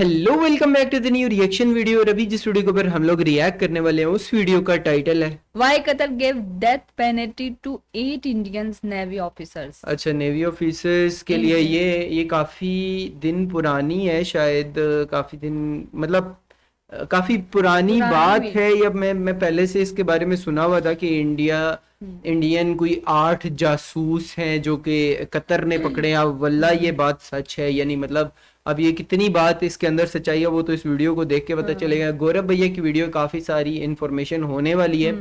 Hello, welcome back to the new reaction video. और अभी जिस वीडियो के ऊपर हम लोग रिएक्ट करने वाले हैं उस वीडियो का टाइटल है Why Qatar gave death penalty to 8 Indian Navy officers? अच्छा, नेवी ऑफिसर्स के लिए। ये काफी दिन पुरानी है शायद, काफी दिन मतलब काफी पुरानी पुरानी बात भी है। या मैं पहले से इसके बारे में सुना हुआ था कि इंडियन कोई 8 जासूस हैं जो कि कतर ने पकड़े हैं। अब वल्ला ये बात सच है यानी मतलब अब ये कितनी बात इसके अंदर सच्चाई है वो तो इस वीडियो को देख के पता चलेगा। गौरव भैया की वीडियो काफी सारी इंफॉर्मेशन होने वाली है,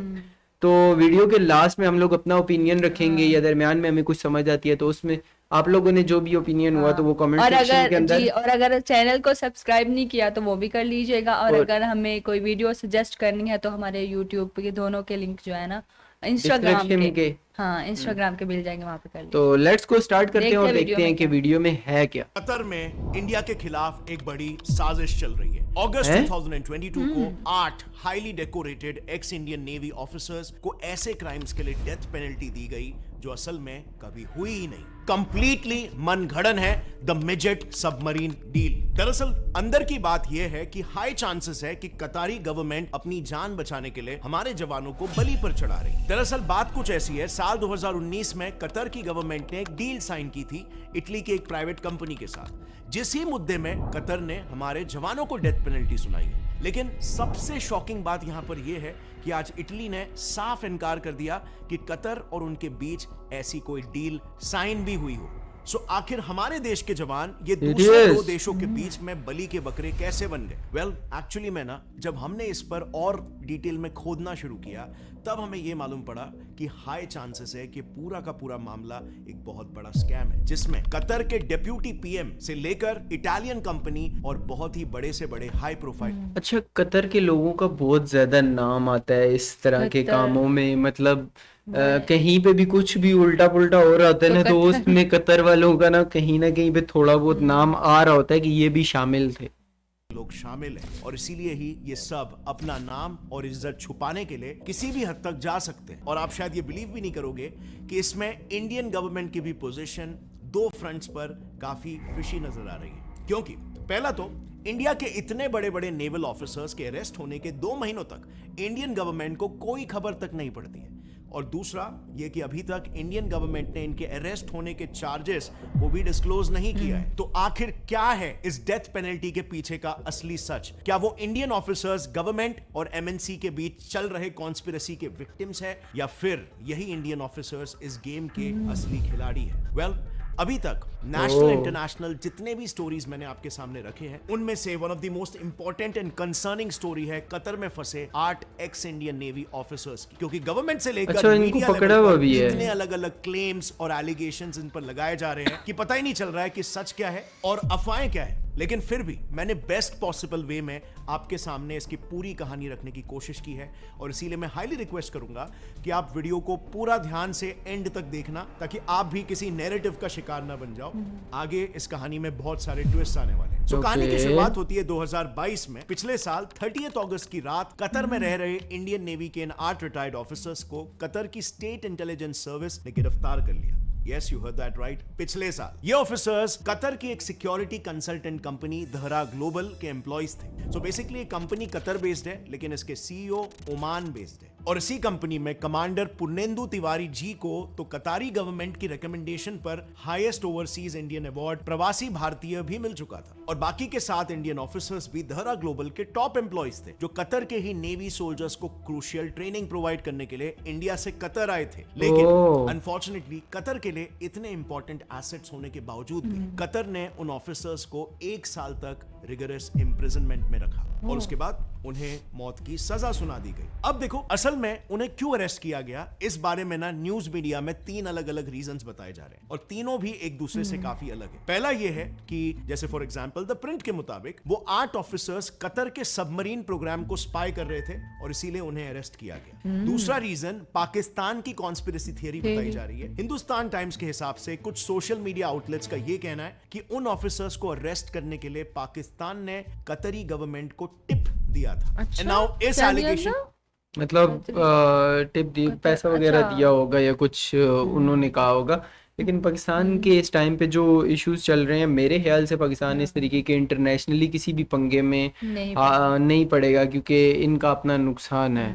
तो वीडियो के लास्ट में हम लोग अपना ओपिनियन रखेंगे या दरमियान में हमें कुछ समझ आती है तो उसमें आप लोगों ने जो भी ओपिनियन हुआ तो वो कमेंट और सेक्शन के अगर अंदर। और अगर चैनल को सब्सक्राइब नहीं किया तो वो भी कर लीजिएगा। और अगर हमें कोई वीडियो सजेस्ट करनी है तो हमारे यूट्यूब के दोनों के लिंक जो है ना इंस्टाग्राम डिस्क्रिप्शन के, के हाँ इंस्टाग्राम के मिल जाएंगे, वहां पे कर लीजिए। तो लेट्स को स्टार्ट करते हैं और देखते देखते हैं कि वीडियो में है क्या। कतर में इंडिया के खिलाफ एक बड़ी साजिश चल रही है। अगस्त 2022 को 8 highly decorated x Indian navy officers को ऐसे क्राइम्स के लिए डेथ पेनल्टी दी गई जो असल में कभी हुई ही नहीं। कंप्लीटली मनगढ़ंत है द मिजेट सबमरीन डील। दरअसल अंदर की बात यह है कि हाई चांसेस है कि कतारी गवर्नमेंट अपनी जान बचाने के लिए हमारे जवानों को बलि पर चढ़ा रही। दरअसल बात कुछ ऐसी है, साल 2019 में कतर की गवर्नमेंट ने एक डील साइन की थी इटली के एक प्राइवेट कंपनी के साथ, जिस ही मुद्दे में कतर ने हमारे जवानों को डेथ पेनल्टी सुनाई है। लेकिन सबसे शॉकिंग बात यहां पर यह है कि आज इटली ने साफ इनकार कर दिया कि कतर और उनके बीच ऐसी कोई डील साइन भी हुई हो। सो आखिर हमारे देश के जवान ये दूसरे दो देशों के बीच में बलि के बकरे कैसे बन गए? वेल एक्चुअली में ना जब हमने इस पर और डिटेल में खोदना शुरू किया तब हमें यह मालूम पड़ा कि हाई चांसेस है कि पूरा का पूरा मामला एक बहुत बड़ा स्कैम है, जिसमें कतर के डेप्यूटी पीएम से लेकर इटालियन कंपनी और बहुत ही बड़े से बड़े हाई प्रोफाइल। अच्छा, कतर के लोगों का बहुत ज्यादा नाम आता है इस तरह के कामों में, मतलब कहीं पे भी कुछ भी उल्टा पुल्टा हो रहा होता है ना तो उसमें कतर वालों का ना कहीं पे थोड़ा बहुत नाम आ रहा होता है कि ये भी शामिल थे, लोग शामिल हैं। और इसीलिए ही ये सब अपना नाम और इज्जत छुपाने के लिए किसी भी हद तक जा सकते हैं। और आप शायद ये बिलीव भी नहीं करोगे कि इसमें इंडियन गवर्नमेंट की भी पोजीशन दो फ्रंट्स पर काफी फिशी नजर आ रही है। क्योंकि पहला तो इंडिया के इतने बड़े बड़े नेवल ऑफिसर्स के अरेस्ट होने के 2 महीनों तक इंडियन गवर्नमेंट को कोई खबर तक नहीं पड़ती है। और दूसरा ये कि अभी तक इंडियन गवर्नमेंट ने इनके अरेस्ट होने के चार्जेस को भी डिस्क्लोज नहीं किया है। तो आखिर क्या है इस डेथ पेनल्टी के पीछे का असली सच? क्या वो इंडियन ऑफिसर्स गवर्नमेंट और एमएनसी के बीच चल रहे कॉन्स्पिरेसी के विक्टिम्स है, या फिर यही इंडियन ऑफिसर्स इस गेम के असली खिलाड़ी है? वेल अभी तक नेशनल इंटरनेशनल जितने भी स्टोरीज मैंने आपके सामने रखे हैं उनमें से one of the most important and concerning story है कतर में फंसे 8 एक्स इंडियन नेवी ऑफिसर्स की। क्योंकि गवर्नमेंट से लेकर मीडिया पकड़ा हुआ भी है, इतने अलग अलग क्लेम्स और एलिगेशंस इन पर लगाए जा रहे हैं कि पता ही नहीं चल रहा है कि सच क्या है और अफवाहें क्या है। लेकिन फिर भी मैंने बेस्ट पॉसिबल वे में आपके सामने इसकी पूरी कहानी रखने की कोशिश की है। और इसीलिए मैं हाईली रिक्वेस्ट करूंगा कि आप वीडियो को पूरा ध्यान से एंड तक देखना ताकि आप भी किसी नैरेटिव का शिकार ना बन जाओ। आगे इस कहानी में बहुत सारे ट्विस्ट आने वाले हैं। तो कहानी की शुरुआत होती है 2022 में। पिछले साल 30 अगस्त की रात कतर में रह रहे इंडियन नेवी के इन 8 रिटायर्ड ऑफिसर्स को कतर की स्टेट इंटेलिजेंस सर्विस ने गिरफ्तार कर लिया। Yes, you heard that right. पिछले साल ये ऑफिसर्स कतर की एक सिक्योरिटी कंसल्टेंट कंपनी दहरा ग्लोबल के एम्प्लॉइज थे। So basically company Qatar based है लेकिन इसके सीईओ ओमान बेस्ड है। और इसी कंपनी में कमांडर पुर्नेंदु तिवारी जी को तो कतारी गवर्नमेंट की रिकमेंडेशन पर हाईएस्ट ओवरसीज इंडियन अवार्ड प्रवासी भारतीय भी मिल चुका था। और बाकी के 7 इंडियन ऑफिसर्स भी दहरा ग्लोबल के टॉप एम्प्लॉइज थे जो कतर के ही नेवी सोल्जर्स को क्रूशियल ट्रेनिंग प्रोवाइड करने के लिए इंडिया से कतर आए थे। लेकिन अनफॉर्चुनेटली कतर के लिए इतने इंपॉर्टेंट एसेट्स होने के बावजूद भी कतर ने उन ऑफिसर्स को 1 साल तक रिगरस इम्प्रिजनमेंट में रखा और उसके बाद उन्हें मौत की सजा सुना दी गई। अब देखो असल में उन्हें क्यों अरेस्ट किया गया इस बारे में ना न्यूज मीडिया में 3 अलग अलग रीजंस बताए जा रहे हैं और तीनों भी एक दूसरे से काफी अलग है। पहला यह है कि जैसे फॉर एग्जांपल द प्रिंट के मुताबिक वो 8 ऑफिसर्स कतर के सबमरीन प्रोग्राम को स्पाई कर रहे थे और इसीलिए उन्हें अरेस्ट किया गया। दूसरा रीजन पाकिस्तान की कॉन्स्पिरेसी थियरी बताई जा रही है। हिंदुस्तान टाइम्स के हिसाब से कुछ सोशल मीडिया आउटलेट्स का यह कहना है कि उन ऑफिसर्स को अरेस्ट करने के लिए पाकिस्तान ने कतरी गवर्नमेंट को टिप दिया था। अच्छा, नाउ इस एलिगेशन मतलब टिप दी, पैसा वगैरह दिया होगा या कुछ उन्होंने कहा होगा। लेकिन पाकिस्तान के इस टाइम पे जो इश्यूज चल रहे हैं, मेरे ख्याल से पाकिस्तान इस तरीके के इंटरनेशनली किसी भी पंगे में नहीं नहीं पड़ेगा, क्योंकि इनका अपना नुकसान है।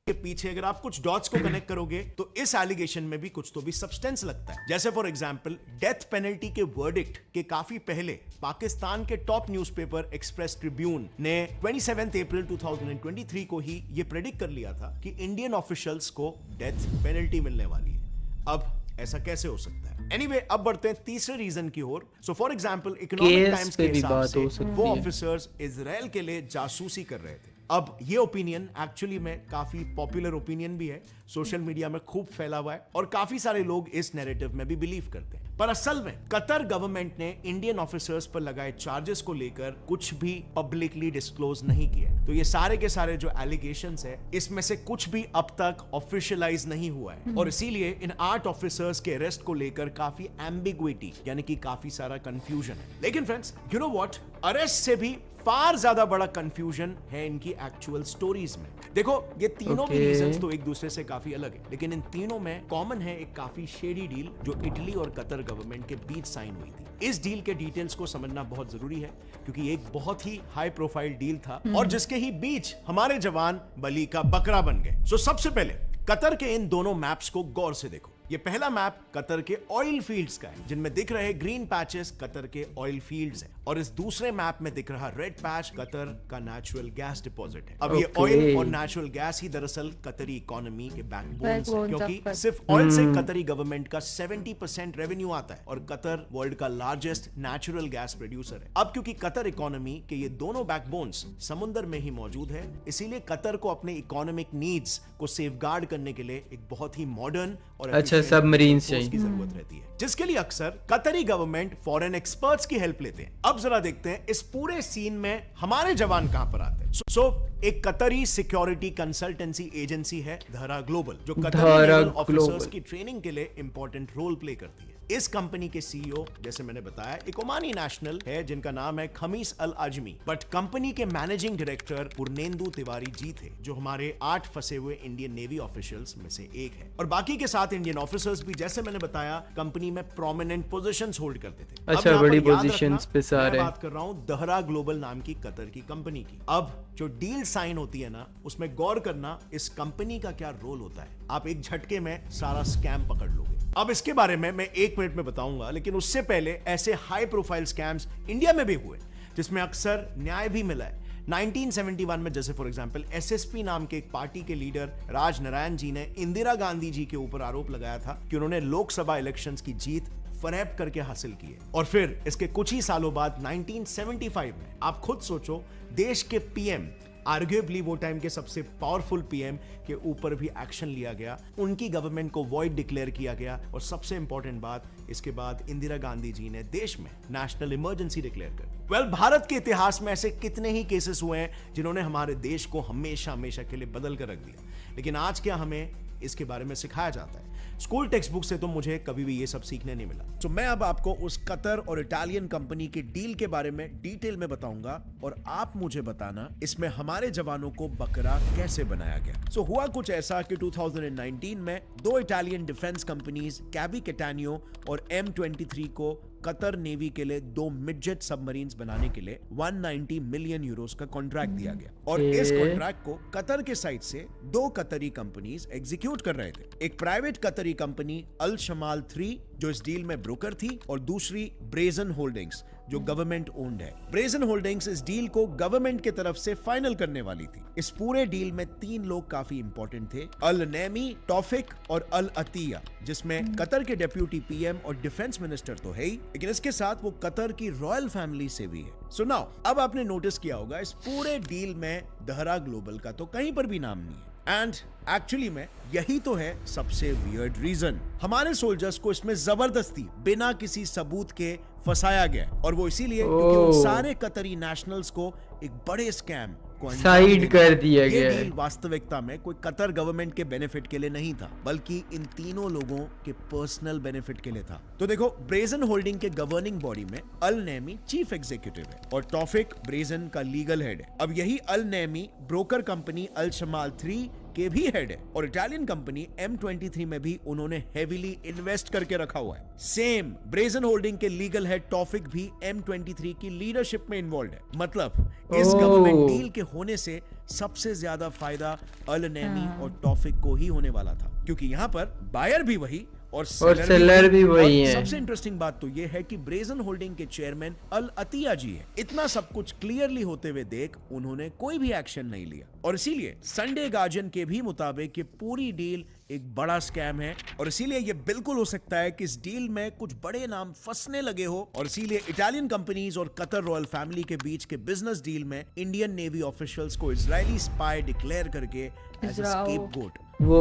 के पीछे अगर आप कुछ डॉट्स को कनेक्ट करोगे तो इस एलिगेशन में भी कुछ तो भी सब्सटेंस लगता है। जैसे फॉर एग्जांपल डेथ पेनल्टी के वर्डिक्ट के काफी पहले पाकिस्तान के टॉप न्यूज़पेपर एक्सप्रेस ट्रिब्यून ने 27 अप्रैल 2023 को ही ये प्रेडिक्ट कर लिया था कि इंडियन ऑफिशियल्स को डेथ पेनल्टी मिलने वाली है। अब ऐसा कैसे हो सकता है? एनीवे, अब बढ़ते हैं तीसरे रीजन की ओर। So for example economic case times पे के भी हिसाब बात से हो सकती वो है। ऑफिसर्स इजराइल के लिए जासूसी कर रहे थे। अब ये ओपिनियन एक्चुअली में काफी पॉपुलर ओपिनियन भी है, सोशल मीडिया में खूब फैला हुआ है और काफी सारे लोग इस नैरेटिव में भी बिलीव करते हैं। पर असल में कतर गवर्नमेंट ने इंडियन ऑफिसर्स पर लगाए चार्जेस को लेकर कुछ भी पब्लिकली डिस्क्लोज नहीं किया। तो ये सारे के सारे जो एलिगेशंस है, इसमें से कुछ भी अब तक ऑफिशियलाइज नहीं हुआ है और इसीलिए इन 8 ऑफिसर्स के अरेस्ट को लेकर काफी एम्बिग्विटी यानी कि काफी सारा कंफ्यूजन है। लेकिन friends, you know what, arrest से भी फार ज्यादा बड़ा कंफ्यूजन है इनकी एक्चुअल स्टोरीज में। देखो, ये तीनों भी Okay. रीजंस तो एक दूसरे से काफी अलग है, लेकिन इन तीनों में कॉमन है एक काफी शेडी डील जो इटली और कतर गवर्नमेंट के बीच साइन हुई थी। इस डील के डिटेल्स को समझना बहुत जरूरी है क्योंकि एक बहुत ही हाई प्रोफाइल डील था और जिसके ही बीच हमारे जवान बलि का बकरा बन गए। सो सबसे पहले कतर के इन दोनों मैप्स को गौर से देखो। ये पहला मैप कतर के ऑयल फील्ड्स का है, जिनमें दिख रहे ग्रीन पैचेस कतर के ऑयल फील्ड्स हैं, और इस दूसरे मैप में दिख रहा रेड पैच कतर का नेचुरल गैस डिपॉजिट है। अब ये Okay. ऑयल और नेचुरल गैस ही दरअसल कतरी इकोनॉमी के बैकबोन्स हैं, Backbones क्योंकि of- सिर्फ ऑयल से कतरी गवर्नमेंट का 70% रेवेन्यू आता है और कतर वर्ल्ड का लार्जेस्ट नेचुरल गैस प्रोड्यूसर है। अब क्योंकि कतर इकोनॉमी के ये दोनों बैकबोन्स समुद्र में ही मौजूद है, इसीलिए कतर को अपने इकोनॉमिक नीड्स को सेफगार्ड करने के लिए एक बहुत ही मॉडर्न और अच्छा, efficient submarines force चाहिए। की जरूरत रहती है, जिसके लिए अक्सर कतरी गवर्नमेंट फॉरेन एक्सपर्ट्स की हेल्प लेते हैं। अब जरा देखते हैं इस पूरे सीन में हमारे जवान कहां पर आते हैं। सो एक कतरी सिक्योरिटी कंसल्टेंसी एजेंसी है धरा ग्लोबल, जो कतरी धरा नेवल ऑफिसर्स ग्लोबल। की ट्रेनिंग के लिए इंपॉर्टेंट रोल प्ले करती है। इस कंपनी के सीईओ, जैसे मैंने बताया, एक ओमानी नेशनल है जिनका नाम है खमीस अल आजमी, बट कंपनी के मैनेजिंग डायरेक्टर पूर्णेंदु तिवारी जी थे, जो हमारे 8 फंसे हुए इंडियन नेवी ऑफिशियल्स में से एक है। और बाकी के 7 इंडियन ऑफिसर्स भी, जैसे मैंने बताया, कंपनी में प्रोमिनेंट पोजीशंस होल्ड करते थे। अब अच्छा, यहाँ पर बड़ी याद पोजीशंस रखना, पे सारे। मैं बात कर रहा हूं दहरा ग्लोबल नाम की कतर की कंपनी की। अब जो डील साइन होती है ना, उसमें गौर करना इस कंपनी का क्या रोल होता है। आप एक झटके में सारा स्कैम पकड़ लोगे। अब इसके बारे में मैं 1 मिनट में बताऊंगा, लेकिन उससे पहले ऐसे हाई प्रोफाइल स्कैम्स इंडिया में भी हुए जिसमें अक्सर न्याय भी मिला है। 1971 में जैसे फॉर एग्जांपल एसएसपी नाम के एक पार्टी के लीडर राज नारायण जी ने इंदिरा गांधी जी के ऊपर आरोप लगाया था कि उन्होंने लोकसभा इलेक्शंस की जीत फरेब करके हासिल की है। और फिर इसके कुछ ही सालों बाद 1975 में, आप खुद सोचो, देश के पीएम, आर्ग्यूएबली वो टाइम के सबसे पावरफुल पीएम के ऊपर भी एक्शन लिया गया, उनकी गवर्नमेंट को वॉइड डिक्लेयर किया गया, और सबसे इंपॉर्टेंट बात, इसके बाद इंदिरा गांधी जी ने देश में नेशनल इमरजेंसी डिक्लेयर कर दी। वेल, भारत के इतिहास में ऐसे कितने ही केसेस हुए हैं जिन्होंने हमारे देश को हमेशा हमेशा के लिए बदल कर रख दिया, लेकिन आज क्या हमें इसके बारे में सिखाया जाता है? स्कूल टेक्स्ट बुक से तो मुझे कभी भी ये सब सीखने नहीं मिला। तो मैं अब आपको उस कतर और इटालियन कंपनी के डील के बारे में डिटेल में बताऊंगा और आप मुझे बताना इसमें हमारे जवानों को बकरा कैसे बनाया गया। सो हुआ कुछ ऐसा कि 2019 में 2 इटालियन डिफेंस कंपनीज कैबी कैटानियो और M23 को कतर नेवी के लिए 2 मिडजेट सबमरीन्स बनाने के लिए 190 मिलियन यूरोस का कॉन्ट्रैक्ट दिया गया, और इस कॉन्ट्रैक्ट को कतर के साइड से 2 कतरी कंपनीज एग्जीक्यूट कर रहे थे। एक प्राइवेट कतरी कंपनी अल शमाल 3 जो इस डील में ब्रोकर थी, और दूसरी ब्रेजन होल्डिंग्स जो गवर्नमेंट ओन्ड है। ब्रेजन होल्डिंग्स इस डील को गवर्नमेंट की तरफ से फाइनल करने वाली थी। इस पूरे डील में 3 लोग काफी इंपॉर्टेंट थे, अल नेमी, टॉफिक और अल अतिया, जिसमें कतर के डेप्यूटी पीएम और डिफेंस मिनिस्टर तो है ही, लेकिन इसके साथ वो कतर की रॉयल फैमिली से भी है। सो नाउ, अब आपने नोटिस किया होगा इस पूरे डील में दहरा ग्लोबल का तो कहीं पर भी नाम नहीं है, एंड एक्चुअली में यही तो है सबसे वियर्ड रीजन। हमारे सोल्जर्स को इसमें जबरदस्ती बिना किसी सबूत के फंसाया गया, और वो इसीलिए क्योंकि उन सारे कतरी नेशनल्स को एक बड़े स्कैम को अंजाम साइड देना। कर दिया ये गया है। डील वास्तविकता में कोई कतर गवर्नमेंट के बेनिफिट के लिए नहीं था, बल्कि इन तीनों लोगों के पर्सनल बेनिफिट के लिए था। तो देखो, ब्रेजन होल्डिंग के गवर्निंग बॉडी में अल नेमी चीफ एग्जीक्यूटिव है और टॉफिक ब्रेजन का लीगल हेड है। अब यही अल नेमी ब्रोकर कंपनी अल शमाल 3 के भी हेड है और इटालियन कंपनी M23 में भी उन्होंने हेवीली इन्वेस्ट करके रखा हुआ है। सेम ब्रेजन होल्डिंग के लीगल हेड टॉफिक भी M23 की लीडरशिप में इन्वॉल्व है। मतलब इस गवर्नमेंट डील के होने से सबसे ज्यादा फायदा अल नैमी और टॉफिक को ही होने वाला था, क्योंकि यहाँ पर बायर भी वही और सेलर भी वही है। सबसे इंटरेस्टिंग बात तो ये है कि ब्रेजन होल्डिंग के चेयरमैन अल अतिया जी है। इतना सब कुछ क्लियरली होते हुए देख उन्होंने कोई भी एक्शन नहीं लिया और इसीलिए संडे गार्जियन के भी मुताबिक ये पूरी डील एक बड़ा स्कैम है और इसीलिए ये बिल्कुल हो सकता है कि इस डील में कुछ बड़े नाम फंसने लगे हो और इसीलिए इटालियन कंपनीज और कतर रॉयल फैमिली के बीच के बिजनेस डील में इंडियन नेवी ऑफिशियल्स को इजरायली स्पाई डिक्लेयर करके एज अ स्केपगोट वो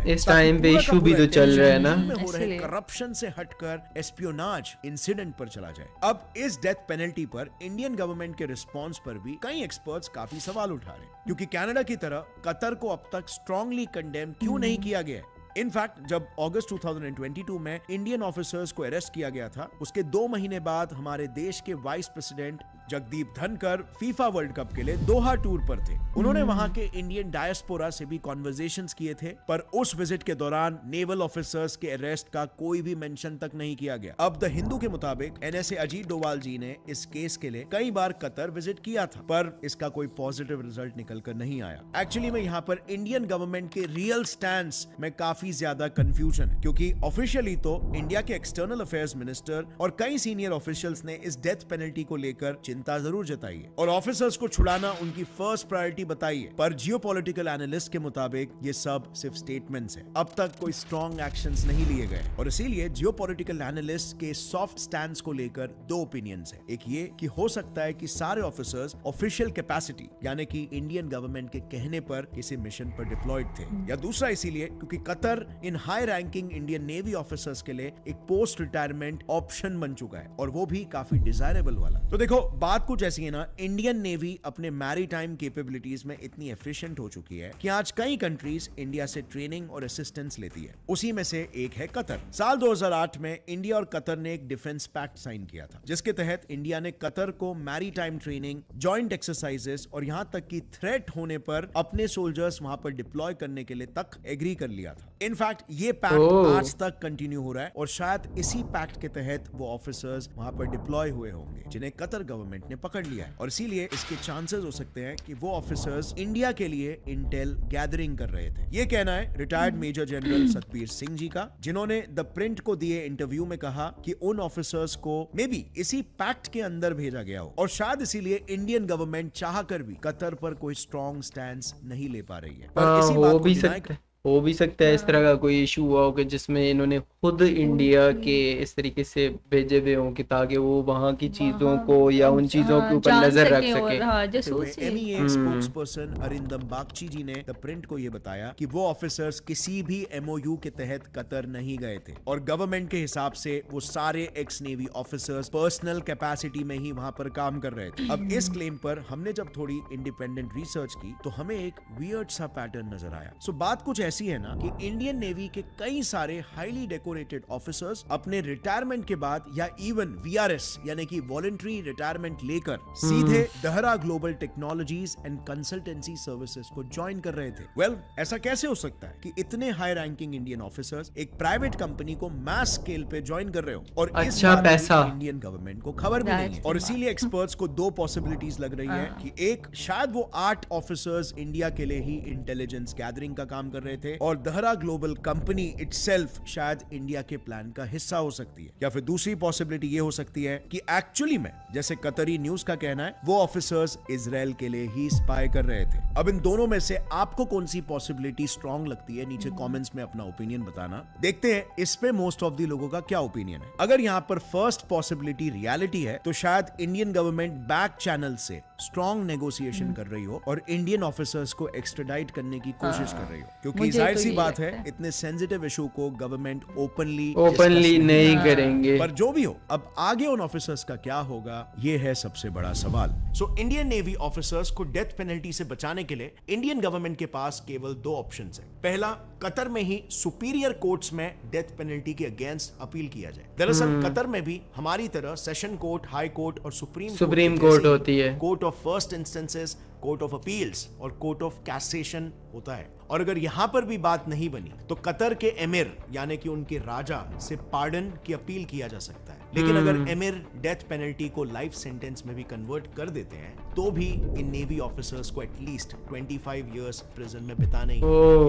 इस टाइम पे इशू भी तो चल रहा है ना, हो रहे करप्शन से हटकर एस्पियोनाज इंसिडेंट पर चला जाए। अब इस डेथ पेनल्टी पर इंडियन गवर्नमेंट के रिस्पांस पर भी कई एक्सपर्ट्स काफी सवाल उठा रहे हैं, क्योंकि कनाडा की तरह कतर को अब तक स्ट्रांगली कंडेम क्यों नहीं किया गया है। इनफैक्ट जब अगस्त 2022 में इंडियन ऑफिसर्स को अरेस्ट किया गया था, उसके 2 महीने बाद हमारे देश के वाइस प्रेसिडेंट जगदीप धनकर फीफा वर्ल्ड कप के लिए दोहा टूर पर थे। उन्होंने वहां के इंडियन डायस्पोरा से भी कॉन्वर्सेशंस किए थे, पर उस विजिट के दौरान नेवल ऑफिसर्स के अरेस्ट का कोई भी मेंशन तक नहीं किया गया। अब द हिंदू के मुताबिक एनएसए अजीत डोवाल जी ने इस केस के लिए कई बार कतर विजिट किया था, पर इसका कोई पॉजिटिव रिजल्ट निकल कर नहीं आया। एक्चुअली में यहाँ पर इंडियन गवर्नमेंट के रियल स्टैंड में काफी ज्यादा कंफ्यूजन है, क्योंकि ऑफिशियली तो इंडिया के एक्सटर्नल अफेयर्स मिनिस्टर और कई सीनियर ऑफिशियल्स ने इस डेथ पेनल्टी को लेकर चिंता जरूर जताई है और ऑफिसर्स को छुड़ाना उनकी फर्स्ट प्रायोरिटी बताई है, पर जियोपॉलिटिकल एनालिस्ट के मुताबिक ये सब सिर्फ स्टेटमेंट्स हैं। अब तक कोई स्ट्रॉन्ग एक्शंस नहीं लिए गए और इसीलिए जियोपॉलिटिकल एनालिस्ट के सॉफ्ट स्टैंड को लेकर 2 ओपिनियंस है। एक ये कि हो सकता है कि सारे ऑफिसर्स ऑफिशियल कैपेसिटी यानी कि इंडियन गवर्नमेंट के कहने पर किसी मिशन पर डिप्लॉयड थे, या दूसरा इसीलिए क्योंकि कतर इन high ranking Indian navy officers के लिए एक पोस्ट रिटायरमेंट ऑप्शन बन चुका है और वो भी काफी डिजायरेबल वाला। तो देखो बात कुछ ऐसी है ना, इंडियन नेवी अपने मैरीटाइम कैपेबिलिटीज में इतनी एफिशिएंट हो चुकी है कि आज कई कंट्रीज इंडिया से ट्रेनिंग और असिस्टेंस लेती है। उसी में से एक है कतर। साल 2008 में इंडिया और कतर ने एक डिफेंस पैक्ट साइन किया था, जिसके तहत इंडिया ने कतर को मैरीटाइम ट्रेनिंग, जॉइंट एक्सरसाइजेस और यहां तक कि थ्रेट होने पर अपने सोल्जर्स वहां पर डिप्लॉय करने के लिए तक एग्री कर लिया था। इनफैक्ट ये पैक्ट आज तक कंटिन्यू हो रहा है और शायद इसी पैक्ट के तहत वो ऑफिसर्स वहां पर डिप्लॉय हुए होंगे जिन्हें कतर गवर्नमेंट ने पकड़ लिया है और इसीलिए इसके चांसेस हो सकते हैं कि वो ऑफिसर्स इंडिया के लिए इंटेल गैदरिंग कर रहे थे। ये कहना है retired major general Satbir Singh ji का, जिन्होंने द प्रिंट को दिए इंटरव्यू में कहा कि उन ऑफिसर्स को मे बी इसी पैक्ट के अंदर भेजा गया हो और शायद इसीलिए इंडियन गवर्नमेंट चाहकर भी कतर पर कोई स्ट्रॉन्ग स्टैंड नहीं ले पा रही है। और इसी बात को हो भी सकता है इस तरह का कोई इशू हुआ हो कि जिसमें इन्होंने खुद इंडिया के इस तरीके से भेजे हुए हों कि ताकि वो वहाँ की चीजों को या उन चीजों के ऊपर नजर रख सके। MEA स्पोक्सपर्सन अरिंदम बागची जी ने द प्रिंट को ये बताया कि वो ऑफिसर्स किसी भी MOU के तहत कतर नहीं गए थे और गवर्नमेंट के हिसाब से वो सारे x navy officers personal capacity में ही वहां पर काम कर रहे थे। अब इस क्लेम पर हमने जब थोड़ी इंडिपेंडेंट रिसर्च की तो हमें एक वियर्ड सा पैटर्न नजर आया। सो बात कुछ ऐसी है ना कि इंडियन नेवी के कई सारे हाईली डेकोरेटेड ऑफिसर्स अपने रिटायरमेंट के बाद या इवन VRS यानी कि वॉलंटरी रिटायरमेंट लेकर सीधे Dahra global technologies and consultancy services को ज्वाइन कर रहे थे। वेल, ऐसा कैसे हो सकता है कि इतने हाई रैंकिंग इंडियन ऑफिसर्स एक प्राइवेट कंपनी को मैस स्केल पे ज्वाइन कर रहे हो और इस पैसा इंडियन गवर्नमेंट को खबर भी नहीं है। और इसीलिए एक्सपर्ट्स को 2 पॉसिबिलिटीज लग रही है कि एक, शायद वो 8 ऑफिसर्स इंडिया के लिए ही इंटेलिजेंस गैदरिंग का काम कर रहे थे और दहरा ग्लोबल कंपनी इटसेल्फ शायद इंडिया के प्लान का हिस्सा हो सकती है, या फिर दूसरी पॉसिबिलिटी ये हो सकती है कि एक्चुअली में जैसे कतरी न्यूज का कहना है वो ऑफिसर्स इजराइल के लिए ही स्पाई कर रहे थे। अब इन दोनों में से आपको कौन सी पॉसिबिलिटी स्ट्रॉन्ग लगती है, नीचे कमेंट्स में अपना ओपिनियन बताना। देखते हैं इस पे मोस्ट ऑफ द लोगों का क्या ओपिनियन है। अगर यहाँ पर फर्स्ट पॉसिबिलिटी रियलिटी है तो शायद इंडियन गवर्नमेंट बैक चैनल से स्ट्रॉन्ग नेगोशिएशन कर रही हो और इंडियन ऑफिसर्स को एक्स्ट्राडाइट करने की कोशिश कर रही हो, क्योंकि जाहिर सी बात है इतने सेंसिटिव इशू को गवर्नमेंट ओपनली नहीं करेंगे। पर जो भी हो, अब आगे उन ऑफिसर्स का क्या होगा ये है सबसे बड़ा सवाल। सो इंडियन नेवी ऑफिसर्स को डेथ पेनल्टी से बचाने के लिए इंडियन गवर्नमेंट के पास केवल 2 ऑप्शंस हैं। पहला, कतर में ही सुपीरियर कोर्ट्स में डेथ पेनल्टी के अगेंस्ट अपील किया जाए। दरअसल कतर में भी हमारी तरह सेशन कोर्ट, हाई कोर्ट और सुप्रीम कोर्ट होती है। Court of first instances, court of appeals और कोर्ट ऑफ कैसेशन होता है। और अगर यहां पर भी बात नहीं बनी तो कतर के एमिर यानी कि उनके राजा से पार्डन की अपील किया जा सकता है। लेकिन अगर एमिर डेथ पेनल्टी को लाइफ सेंटेंस में भी कन्वर्ट कर देते हैं तो भी इन नेवी ऑफिसर्स को एटलीस्ट 25 इयर्स प्रिजन में बिताने ही,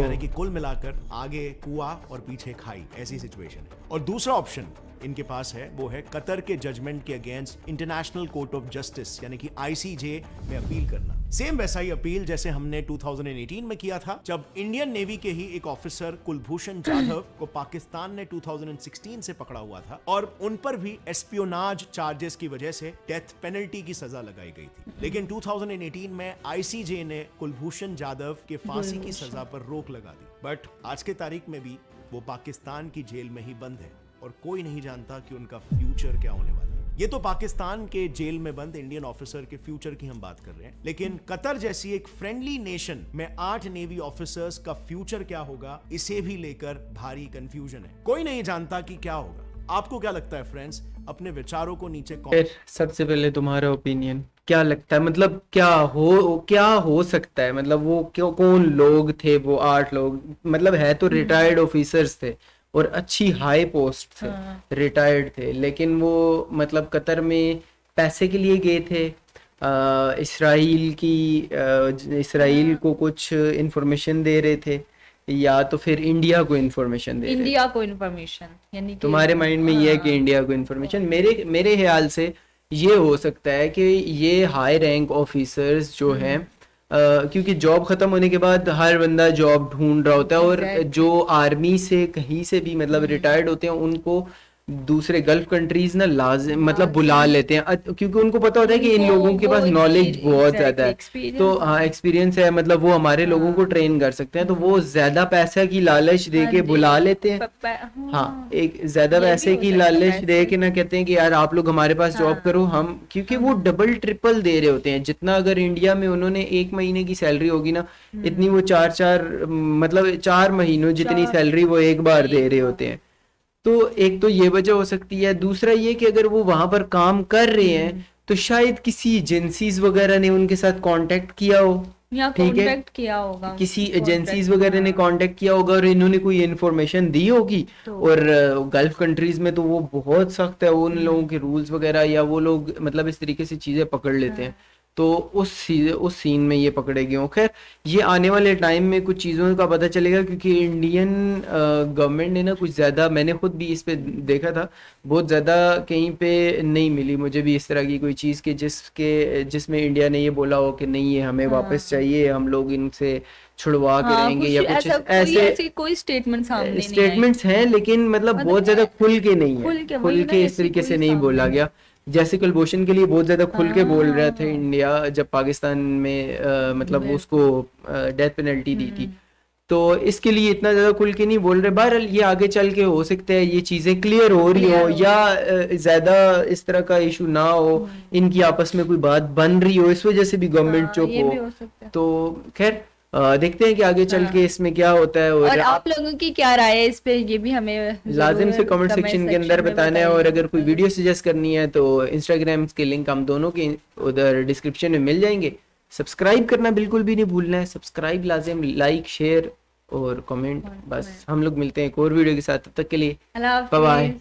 यानी कि कुल मिलाकर आगे कुआं और पीछे खाई, ऐसी सिचुएशन है। और दूसरा ऑप्शन इनके पास है वो है कतर के जजमेंट के against international court of justice यानी कि आईसीजे में अपील करना। सेम वैसा ही अपील जैसे हमने 2018 में किया था जब इंडियन नेवी के ही एक ऑफिसर कुलभूषण जाधव को पाकिस्तान ने 2016 से पकड़ा हुआ था और उन पर भी एस्पियोनाज चार्जेस की वजह से डेथ पेनल्टी की सजा लगाई गई थी। लेकिन 2018 में आईसीजे ने कुलभूषण जाधव के फांसी की सजा पर रोक लगा दी। बट आज के तारीख में भी वो पाकिस्तान की जेल में ही बंद है और कोई नहीं जानता कि उनका फ्यूचर क्या होने वाला है। ये तो पाकिस्तान के जेल में बंद इंडियन ऑफिसर के फ्यूचर की हम बात कर रहे हैं, लेकिन कतर जैसी एक फ्रेंडली नेशन में 8 नेवी ऑफिसर्स का फ्यूचर क्या होगा, इसे भी लेकर भारी कंफ्यूजन है। कोई नहीं जानता कि क्या होगा। आपको क्या लगता है फ्रेंड्स? अपने विचारों को नीचे फिर सबसे पहले तुम्हारा ओपिनियन क्या लगता है, मतलब क्या हो सकता है, मतलब वो क्यों, कौन लोग थे वो 8 लोग, मतलब है तो रिटायर्ड ऑफिसर्स थे और अच्छी हाई पोस्ट थे, रिटायर्ड थे, लेकिन वो मतलब कतर में पैसे के लिए गए थे, इसराइल को कुछ इंफॉर्मेशन दे रहे थे या तो फिर इंडिया को इंफॉर्मेशन दे रहे थे। इंडिया को इंफॉर्मेशन यानी कि तुम्हारे माइंड में ये है कि इंडिया को इंफॉर्मेशन, मेरे ख्याल से ये हो सकता है कि ये हाई रैंक ऑफिसर्स जो हैं क्योंकि जॉब खत्म होने के बाद हर बंदा जॉब ढूंढ रहा होता है और जो आर्मी से कहीं से भी मतलब रिटायर्ड होते हैं उनको दूसरे गल्फ कंट्रीज ना लाजिम मतलब बुला लेते हैं क्योंकि उनको पता होता है कि इन लोगों के पास नॉलेज बहुत ज्यादा है, तो हाँ एक्सपीरियंस है, मतलब वो हमारे लोगों को ट्रेन कर सकते हैं, तो वो ज्यादा पैसा की लालच दे के बुला लेते हैं। हाँ, एक ज्यादा पैसे की लालच दे के ना कहते हैं कि यार आप लोग हमारे पास जॉब करो, हम क्योंकि वो डबल ट्रिपल दे रहे होते हैं जितना अगर इंडिया में उन्होंने 1 महीने की सैलरी होगी ना इतनी वो 4 महीनों जितनी सैलरी वो एक बार दे रहे होते हैं। तो एक तो ये वजह हो सकती है, दूसरा ये कि अगर वो वहां पर काम कर रहे हैं तो शायद किसी एजेंसीज वगैरह ने उनके साथ कांटेक्ट किया हो, या कांटेक्ट किया होगा, किसी एजेंसीज वगैरह ने कांटेक्ट किया होगा और इन्होंने कोई इन्फॉर्मेशन दी होगी और गल्फ कंट्रीज में तो वो बहुत सख्त है उन लोगों के रूल्स वगैरह, या वो लोग मतलब इस तरीके से चीजें पकड़ लेते हैं, तो उस सीन में ये पकड़े गए हों। खैर ये आने वाले टाइम में कुछ चीज़ों का पता चलेगा क्योंकि इंडियन गवर्नमेंट ने ना कुछ ज़्यादा, मैंने खुद भी इस पे देखा था, बहुत ज़्यादा कहीं पे नहीं मिली मुझे भी इस तरह की कोई चीज़ के जिसमें इंडिया ने ये बोला हो कि नहीं ये हमें वापस चाहिए, हम लोग इनसे छुड़वा के रहेंगे या कुछ ऐसे कोई स्टेटमेंट सामने नहीं स्टेटमेंट्स हैं, लेकिन मतलब बहुत ज़्यादा खुल के नहीं है, खुल के इस तरीके से नहीं बोला गया। जैसे कुलभूषण के लिए बहुत ज्यादा खुल के बोल रहे थे इंडिया जब पाकिस्तान में मतलब उसको डेथ पेनल्टी दी थी, तो इसके लिए इतना ज्यादा खुल के नहीं बोल रहे। बहरहाल ये आगे चल के हो सकता है ये चीजें क्लियर हो रही हो या ज्यादा इस तरह का इशू ना हो, इनकी आपस में कोई बात बन रही हो, इस वजह से भी गवर्नमेंट चुप हो। तो खैर देखते हैं कि आगे चल के इसमें क्या होता है और आप लोगों की क्या राय है इस पे, ये भी हमें लाजिम से कमेंट सेक्शन के अंदर बताना है। और अगर कोई वीडियो सजेस्ट करनी है तो इंस्टाग्राम के लिंक हम दोनों के उधर डिस्क्रिप्शन में मिल जाएंगे। सब्सक्राइब करना बिल्कुल भी नहीं भूलना है, सब्सक्राइब लाजिम, लाइक शेयर और कमेंट। बस हम लोग मिलते हैं एक और वीडियो के साथ, तब तक के लिए बाय बाय।